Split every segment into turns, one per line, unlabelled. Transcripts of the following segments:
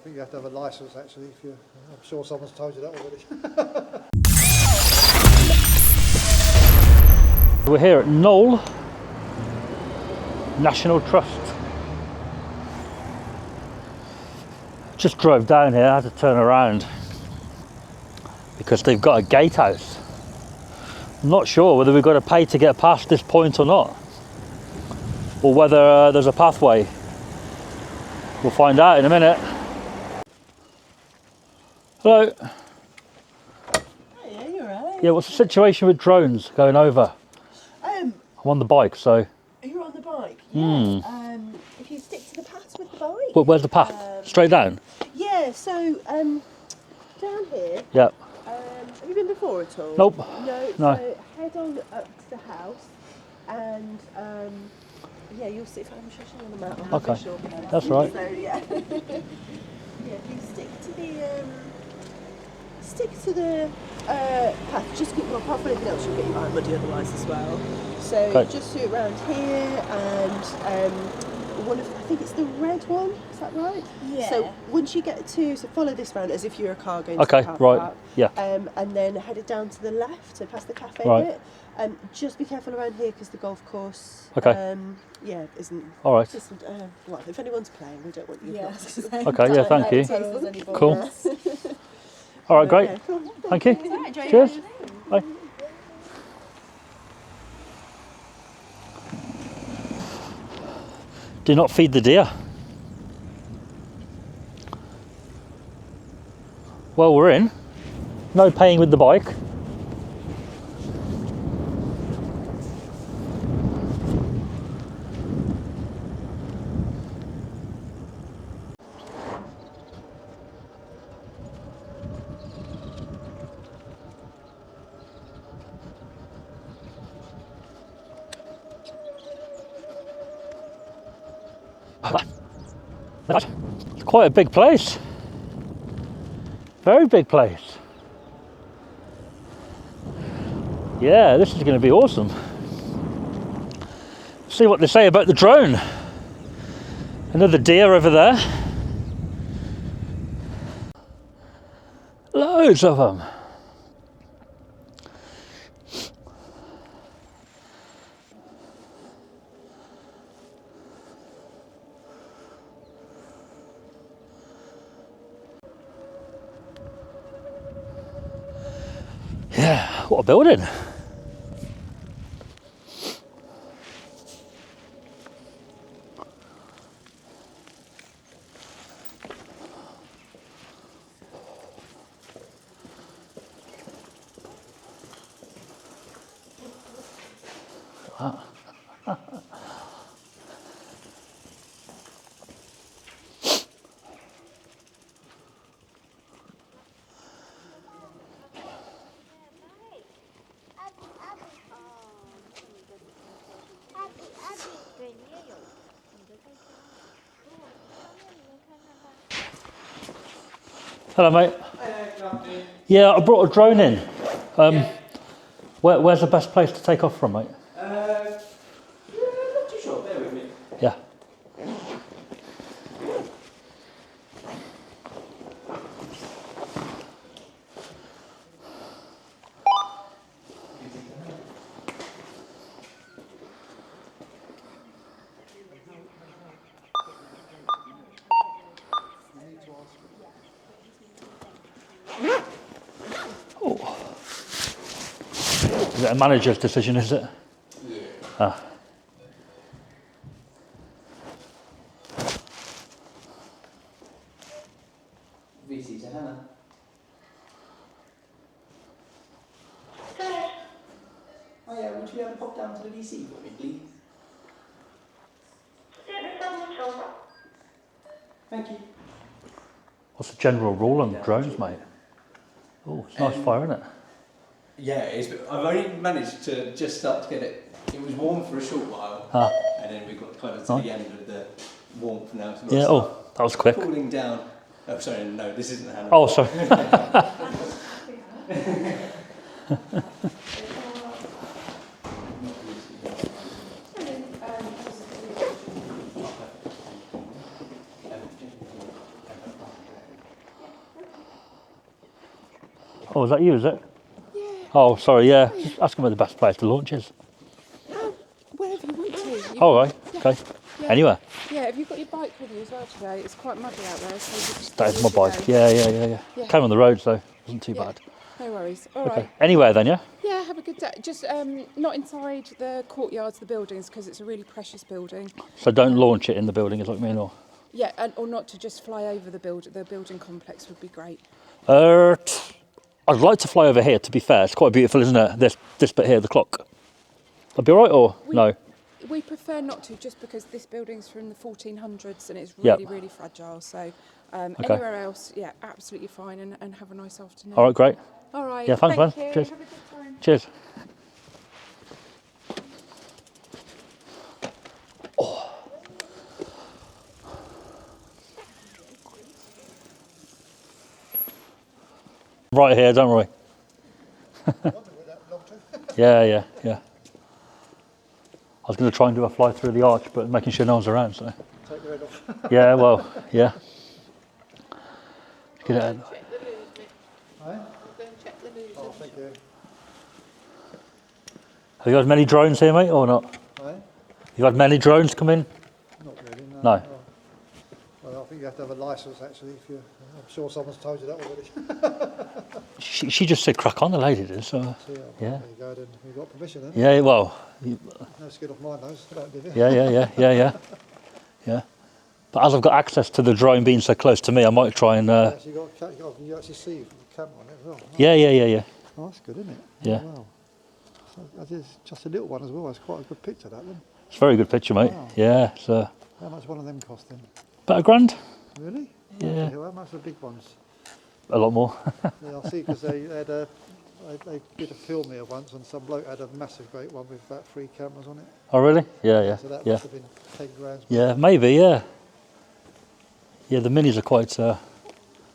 think you have to have a licence actually. If you, I'm sure someone's told you that already.
We're here at Knole National Trust. Just drove down here, I had to turn around because they've got a gatehouse. I'm not sure whether we've got to pay to get past this point or not, or whether there's a pathway. We'll find out in a minute. Hello.
Yeah, you're right.
Yeah, what's the situation with drones going over? I'm on the bike, so.
You're on the bike? Yeah. If you stick to the path with the bike.
Well, where's the path? Straight down?
Yeah, so down here.
Yeah.
Have you been before at all?
Nope.
No.
No.
So head on up to the house and yeah, you'll see if I'm shushing on the map.
Okay.
Sure.
That's right.
So yeah. Yeah, if you stick to the path, just keep, well, apart from anything else, you'll get your behind muddy otherwise as well. So
Okay.
just do it around here and one of, I think it's the red one, is that right?
Yeah.
So once you get to, so follow this round as if you're a car going
Okay,
to the car
right,
park.
yeah.
And then headed down to the left, so past the cafe
Right.
bit. Just be careful around here because the golf course,
Okay.
yeah, isn't.
All right.
Well, if anyone's playing, we don't want you.
Yes.
Okay, yeah, thank you. Cool. All right, great.
Yeah, cool.
Thank you.
Enjoy your
Cheers.
day.
Bye. Do not feed the deer. Well, we're in. No paying with the bike. It's quite a big place. Very big place. Yeah, this is going to be awesome. See what they say about the drone. Another deer over there. Loads of them. Yeah, what a building. Hello, mate. Yeah, I brought a drone in. Where's the best place to take off from, mate?
Not too sure, bear with me.
Yeah. Oh. Is it a manager's decision, is it?
Yeah.
Ah.
VC to Hannah. Oh yeah, would you be able to pop down to the VC for me, please? Thank you.
What's the general rule on drones, mate? Oh, it's nice fire, isn't it?
Yeah, it's, I've only managed to just start to get it. It was warm for a short while, and then we got kind of to the end of the warmth now. So
Yeah, oh, that was quick.
Cooling down. Oh, sorry, no, this isn't Hannah.
Oh, sorry. Oh, is that you, is it?
Yeah.
Oh, sorry, yeah. Just ask them where the best place to launch is.
Wherever you want to.
Oh, right, okay.
Yeah.
Anywhere.
Yeah, have you got your bike with you as well today? It's quite muddy out there, so just
That is my
as you
bike.
go.
Yeah. Came on the road, so it wasn't too
Yeah.
bad.
No worries. All
Okay.
right.
Anywhere then, yeah?
Yeah, have a good day. Just not inside the courtyards, the buildings, because it's a really precious building.
So don't launch it in the building, is what you mean, or?
Yeah, or not to just fly over the building complex would be great.
I'd like to fly over here, to be fair. It's quite beautiful, isn't it? This bit here, the clock. I'd be all right, or no?
We prefer not to, just because this building's from the 1400s and it's
Yep.
really fragile. So anywhere else, yeah, absolutely fine, and have a nice afternoon.
All right, great.
All right.
Yeah, thanks, man.
Thank you.
Cheers.
Have a good time.
Cheers. Right here, don't worry. Yeah. I was going to try and do a fly through the arch, but making sure no one's around, so.
Take the head off.
Yeah, well, yeah. Get it out.
Check the loo, Mick.
Aye?
Go and check the loo.
Oh, thank you.
Have you had many drones here, mate, or not?
Aye?
You had many drones come in?
Not really, no.
No.
Oh. Well, I think you have to have a licence, actually, if you... I'm sure someone's told you that already.
She just said crack on, the lady did, so.
So,
Yeah.
There you go, then. You've got permission, then.
Yeah, well,
No skin off my nose, I don't give you.
yeah. But as I've got access to the drone being so close to me, I might try and.
Actually you actually see the camera on it as well.
Yeah.
Oh, that's good, isn't it?
Yeah.
Oh, wow. So that is just a little one as well. It's quite a good picture, that one.
It's a very good picture, mate.
Wow.
Yeah, so.
How much one of them cost then?
About £1,000?
Really?
Yeah.
How much are the big ones?
A lot more.
Yeah, I see, because they did a film here once, and some bloke had a massive great one with about 3 cameras on it.
Oh, really? Yeah.
So that
Yeah.
must have been 10 grand.
Yeah, maybe, yeah. Yeah, the minis are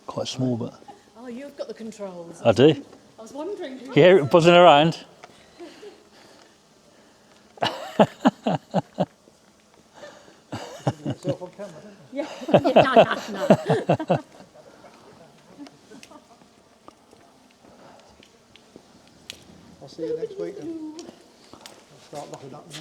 quite small, but.
Oh, you've got the controls.
I do.
I was wondering.
You hear it buzzing around?
Yourself on camera, didn't you?
Yeah. No.
I'll see you next week then. I'll start locking up now.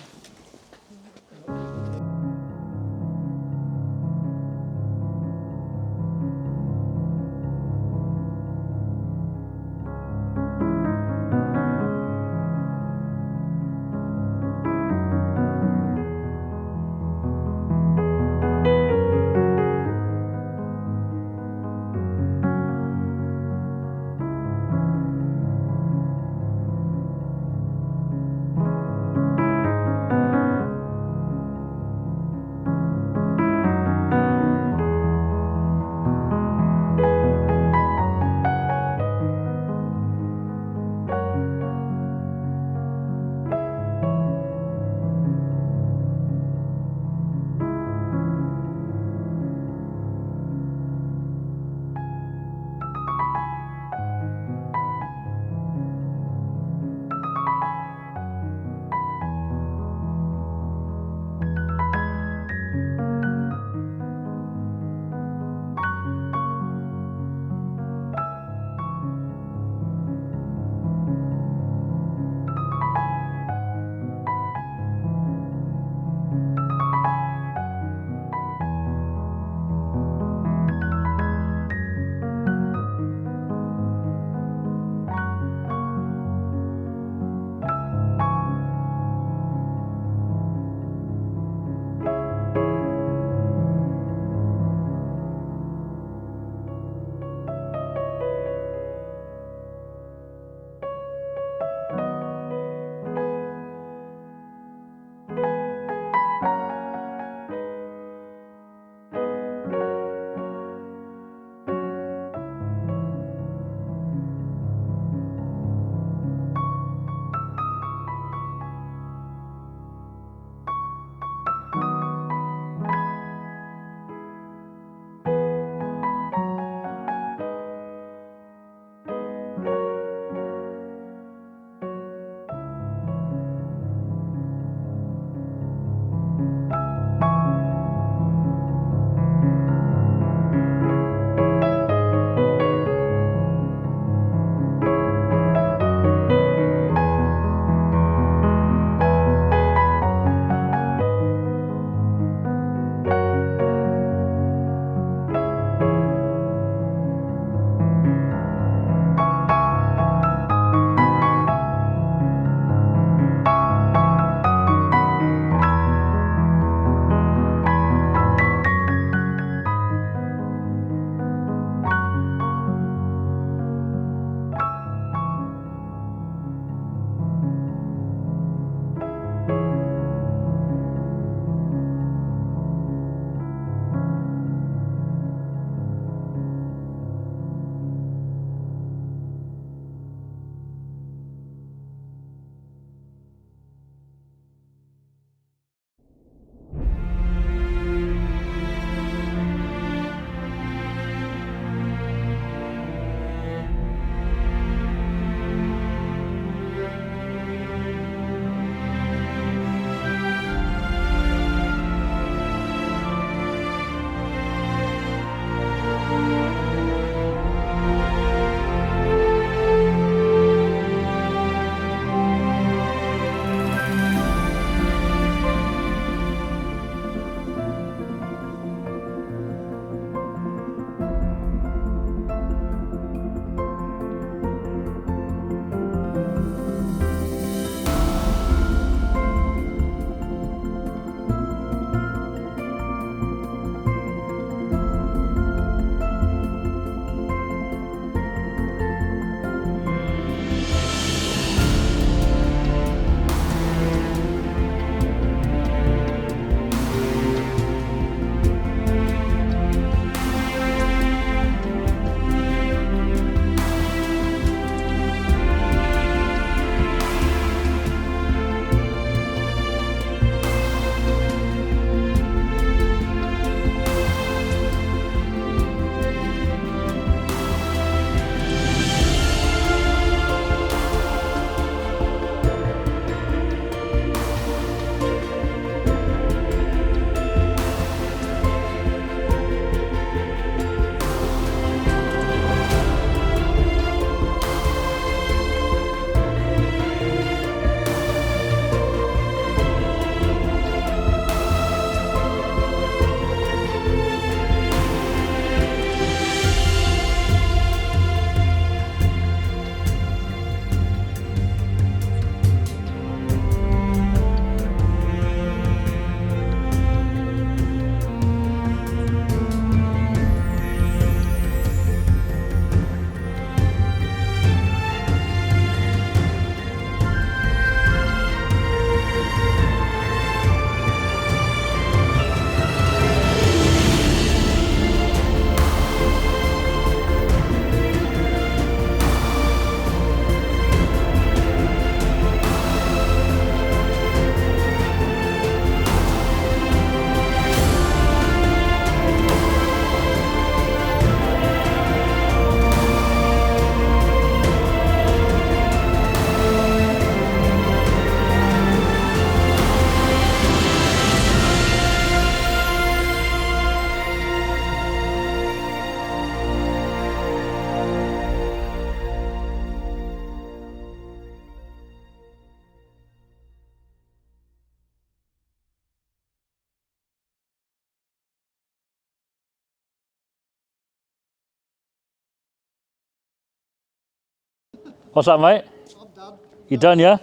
What's that, mate?
I'm done.
You done, yeah?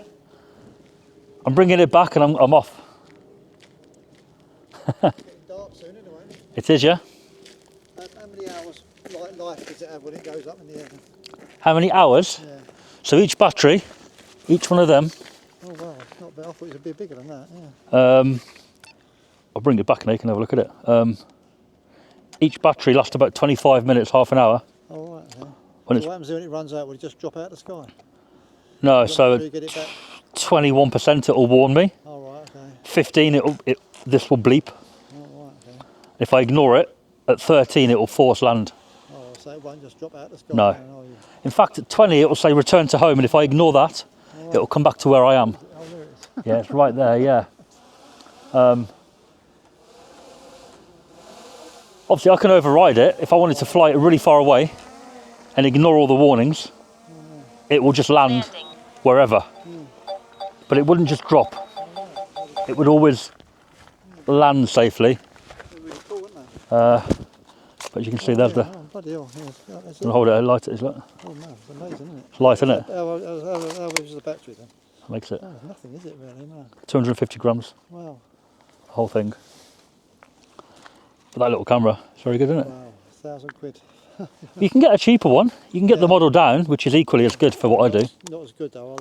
I'm bringing it back and I'm off.
Getting dark soon anyway.
It is, yeah?
How many hours life does it have when it goes up in the air?
How many hours?
Yeah.
So each battery, each one of them,
Oh wow, it's not bad. I thought it would be bigger than that. Yeah.
I'll bring it back now, you can have a look at it. Each battery lasts about 25 minutes, half an hour.
Oh right. Yeah.
When
So
it's,
what happens when it runs out? Will it just drop out of the sky?
no,
So
so
you get it back.
21% it'll warn me.
Oh right. Okay.
15 this will bleep.
Oh right. Okay.
If I ignore it, at 13 it will force land.
Oh, so it won't just drop out of the sky.
No.
then, oh, you-
In fact, at 20 it will say return to home, and if I ignore that, it'll come back to where I am.
Oh, there it is.
Yeah, it's right there, yeah. Obviously I can override it. If I wanted to fly it really far away and ignore all the warnings, it will just land wherever. But it wouldn't just drop. It would always land safely.
They're really cool, aren't they?
But as you can see, there's the...
Oh, bloody hell. Yeah, that's it.
And hold it, light it, is it?
Oh man, it's amazing, isn't it?
It's light, isn't it?
How big is the battery then?
Makes it
Oh, nothing, is it really? No.
250 grams,
Wow.
the whole thing. But that little camera, it's very good, isn't it?
Wow. £1,000.
You can get a cheaper one. You can get the model down, which is equally as good for what I do.
Not as good though,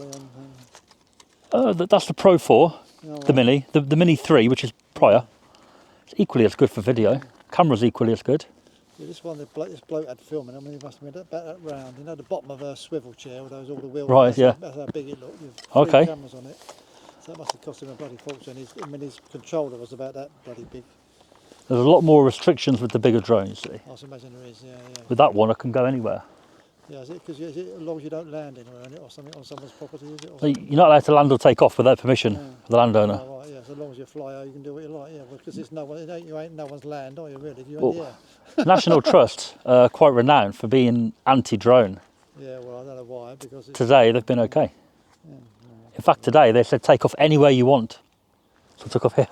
are they?
That's the Pro 4,
No,
the Mini. The Mini 3, which is prior, it's equally as good for video. Camera's equally as good.
yeah, this one, this bloke had filming. I mean, he must have been about that round. You know, the bottom of a swivel chair with those all the wheels.
Right,
that's
yeah.
That's how big it looked. With
Okay.
3 cameras on it. So that must have cost him a bloody fortune. His controller was about that bloody big.
There's a lot more restrictions with the bigger drones, see.
I should imagine there is. Yeah, yeah.
With that one, I can go anywhere.
Yeah, is it because as long as you don't land anywhere on it or something on someone's property, is it? Or
So you're not allowed to land or take off without permission of the landowner.
Oh, right, yeah. So long as you fly out, you can do what you like. Yeah, because it's no one. You ain't no one's land, are you? Really? You're in the air.
National Trust are quite renowned for being anti-drone.
Yeah. Well, I don't know why. Because it's,
Today, they've been okay. In fact, today, they said take off anywhere you want. So I took off here.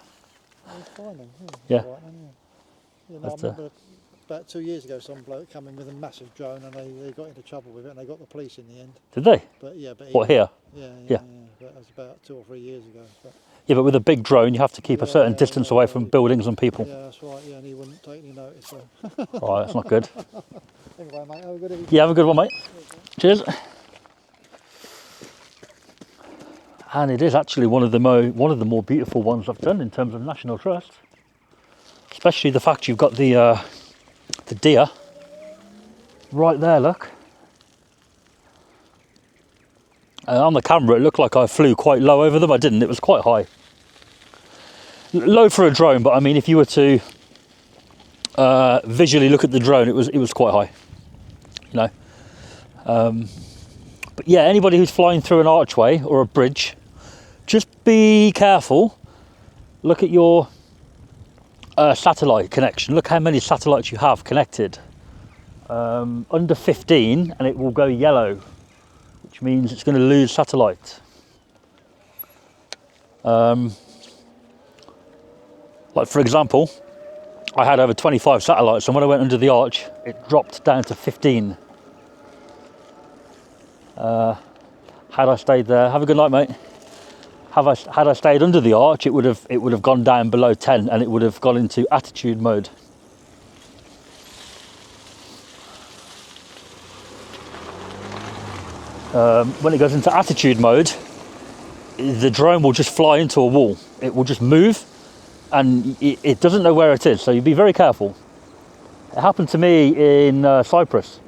it's fine then.
Yeah.
It's all right then, yeah. Yeah, no, I
That's,
remember about 2 years ago, some bloke come in with a massive drone and they got into trouble with it and they got the police in the end.
Did they?
But yeah, but
What, here?
Yeah,
Yeah.
But that was about 2 or 3 years ago. But,
Yeah, but with a big drone, you have to keep a certain
Yeah,
distance
yeah,
away
yeah.
from buildings and people.
yeah, that's right. Yeah, and he wouldn't take any notice. So.
Right, that's not good.
Anyway, mate, have a good evening.
Yeah, have a good one, mate. Cheers. And it is actually one of the more beautiful ones I've done in terms of National Trust. Especially the fact you've got the deer right there. Look. On the camera, it looked like I flew quite low over them. I didn't. It was quite high. Low for a drone, but I mean, if you were to visually look at the drone, it was quite high. You know. But yeah, anybody who's flying through an archway or a bridge, just be careful. Look at your satellite connection. Look how many satellites you have connected. Under 15 and it will go yellow, which means it's going to lose satellite. Like for example, I had over 25 satellites and when I went under the arch, it dropped down to 15. Had I stayed there, have a good night, mate. Had I stayed under the arch, it would have gone down below 10 and it would have gone into attitude mode. When it goes into attitude mode, the drone will just fly into a wall. It will just move and it doesn't know where it is, so you be very careful. It happened to me in Cyprus.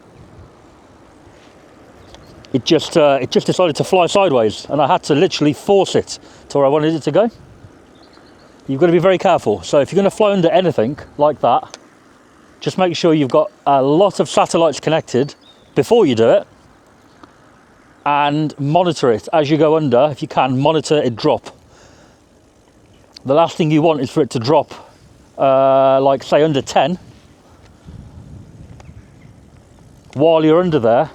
It just decided to fly sideways and I had to literally force it to where I wanted it to go. You've got to be very careful. So if you're going to fly under anything like that, just make sure you've got a lot of satellites connected before you do it and monitor it as you go under. If you can, monitor it drop. The last thing you want is for it to drop like say under 10 while you're under there.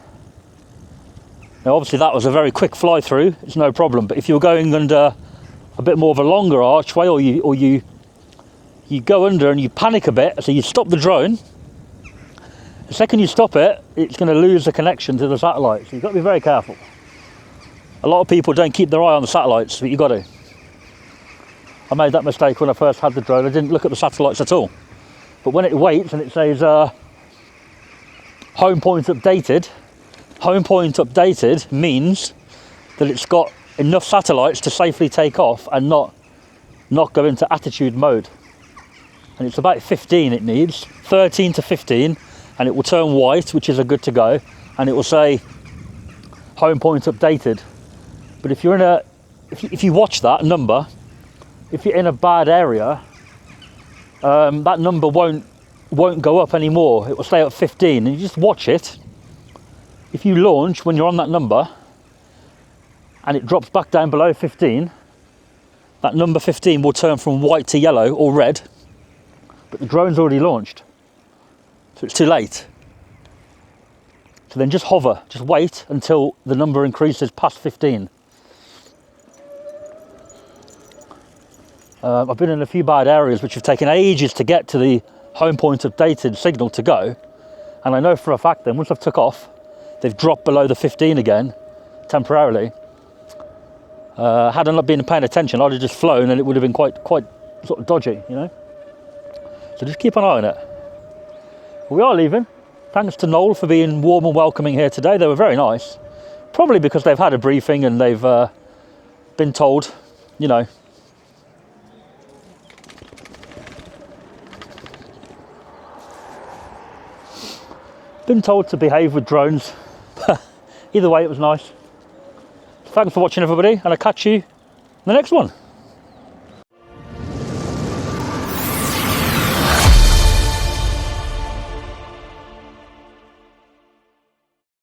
Now obviously that was a very quick fly through, it's no problem, but if you're going under a bit more of a longer archway or you go under and you panic a bit, so you stop the drone, the second you stop it, it's going to lose the connection to the satellite, so you've got to be very careful. A lot of people don't keep their eye on the satellites, but you got to. I made that mistake when I first had the drone. I didn't look at the satellites at all. But when it waits and it says home point updated means that it's got enough satellites to safely take off and not go into attitude mode. And it's about 15 it needs, 13 to 15, and it will turn white, which is a good to go, and it will say home point updated. But if you're in if you watch that number, if you're in a bad area, that number won't go up anymore. It will stay at 15, and you just watch it. If you launch when you're on that number and it drops back down below 15, that number 15 will turn from white to yellow or red, but the drone's already launched, so it's too late. So then just hover, just wait until the number increases past 15. I've been in a few bad areas which have taken ages to get to the home point updated signal to go, and I know for a fact then once I've took off, they've dropped below the 15 again, temporarily. Had I not been paying attention, I'd have just flown and it would have been quite sort of dodgy, you know. So just keep an eye on it. We are leaving. Thanks to Knole for being warm and welcoming here today. They were very nice. Probably because they've had a briefing and they've been told, you know, been told to behave with drones. Either way, it was nice. Thanks for watching, everybody, and I'll catch you in the next one.